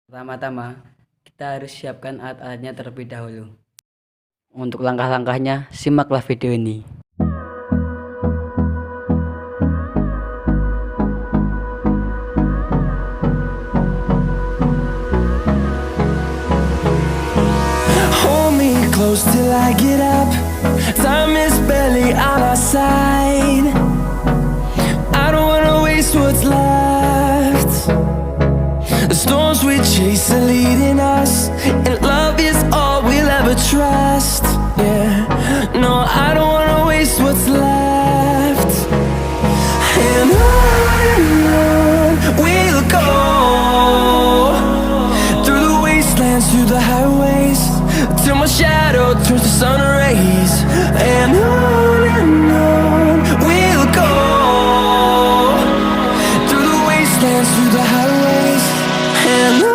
Pertama-tama, kita harus siapkan alat-alatnya terlebih dahulu. Untuk langkah-langkahnya, simaklah video ini. Hold me close till I get up. Time is barely on our side. I don't wanna waste what's left. The storms we chase are leading us, and love is all we'll ever trust. Yeah, no, I don't wanna waste what's left. And on we'll go, through the wastelands, through the highways, till my shadow turns to sun rays. And on we'll go, through the wastelands, through the highways, and on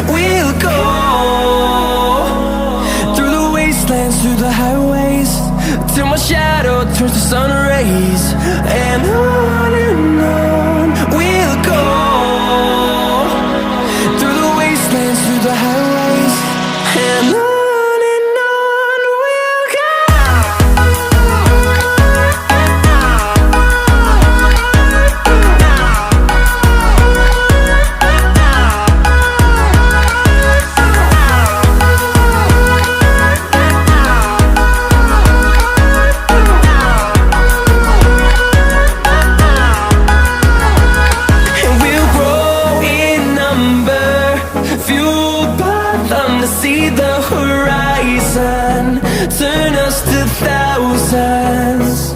we'll go. Through the highways, till my shadow turns to sun rays. And on we'll go, through the wastelands, through the highways, and on we'll go. To see the horizon, turn us to thousands.